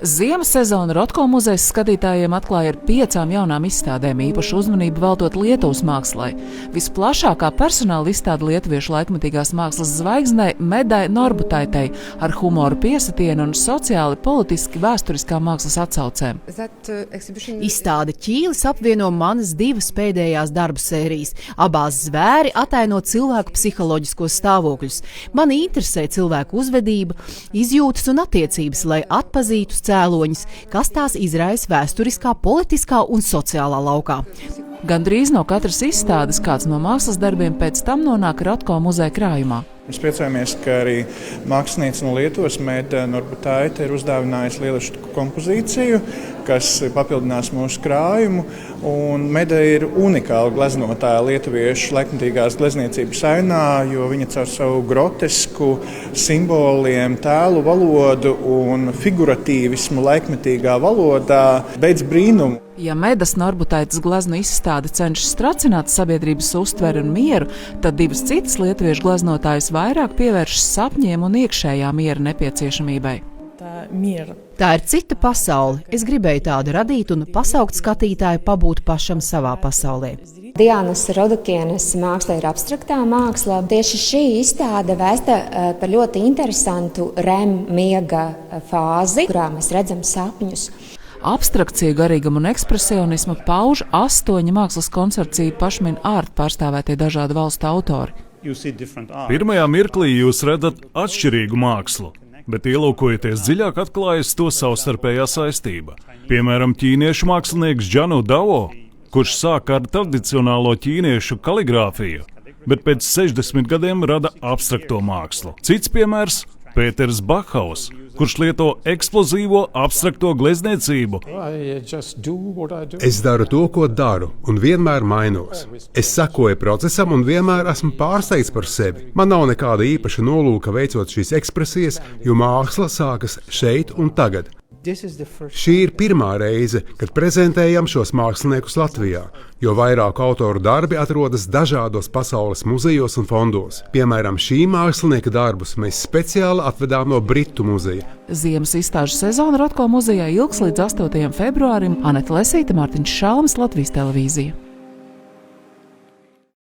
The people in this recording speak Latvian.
Ziemas sezona Rotko muzejs skatītājiem atklāja ar 5 jaunām izstādēm, īpašu uzmanību veltot Lietuvas mākslai. Visplašākā personāla izstāde lietuviešu laikmetīgās mākslas zvaigznei Medai Norbutaitei ar humoru piesitienu un sociāli, politiski, vēsturiskā mākslas atsaucēm. Izstāde Ķīlis apvieno manas 2 pēdējās darbu sērijas. Abās zvēri ataino cilvēku psiholoģiskos stāvokļus. Mani interesē cilvēku uzvedība, izjūtas un attiecības, lai atpazītu cēloņus, kas tās izraisa vēsturiskā, politiskā un sociālā laukā. Gandrīz no katras izstādes kāds no mākslas darbiem pēc tam nonāk Rotko muzeja krājumā. Mēs priecājamies, ka arī māksliniece no Lietuvas Meda Norbutaite ir uzdāvinājusi lielisku kompozīciju, kas papildinās mūsu krājumu. Meda ir unikāla gleznotāja lietuviešu laikmetīgās glezniecības ainā, jo viņa caur savu grotesku simboliem, tēlu valodu un figuratīvismu laikmetīgā valodā beidz brīnumu. Ja Medas Norbutaites gleznu izstāde cenšas tracināt sabiedrības uztveri un mieru, tad 2 citas lietuviešu gleznotājas vairāk pievēršas sapņiem un iekšējā miera nepieciešamībai. Tā ir cita pasaule. Es gribēju tādu radīt un pasaukt skatītāju pabūt pašam savā pasaulē. Diānas Rodukienes māksla ir abstraktā māksla. Tieši šī izstāde vēsta par ļoti interesantu REM miega fāzi, kurā mēs redzam sapņus. Abstrakciju, garīgumu un ekspresionismu pauž 8 mākslas konsorcija pašmina ārta pārstāvētie dažādu valstu autori. Pirmajā mirklī jūs redzat atšķirīgu mākslu, bet ielūkojoties dziļāk atklājas to savstarpējā saistība. Piemēram, ķīniešu mākslinieks Džanu Dao, kurš sāka ar tradicionālo ķīniešu kaligrāfiju, bet pēc 60 gadiem rada abstrakto mākslu. Cits piemērs – Pēters Bakhaus, kurš lieto eksplozīvo abstrakto glezniecību. Es daru to, ko daru, un vienmēr mainos. Es sekoju procesam un vienmēr esmu pārsteigts par sevi. Man nav nekāda īpaša nolūka veicot šīs ekspresijas, jo māksla sākas šeit un tagad. Šī ir pirmā reize, kad prezentējam šos māksliniekus Latvijā, jo vairāku autoru darbi atrodas dažādos pasaules muzejos un fondos. Piemēram, šī mākslinieka darbus mēs speciāli atvedām no Britu muzeja. Ziemas izstāžu sezona Rotko muzejā ilgs līdz 8. februārim. Aneta Lesīte, Mārtiņš Šalms, Latvijas televīzija.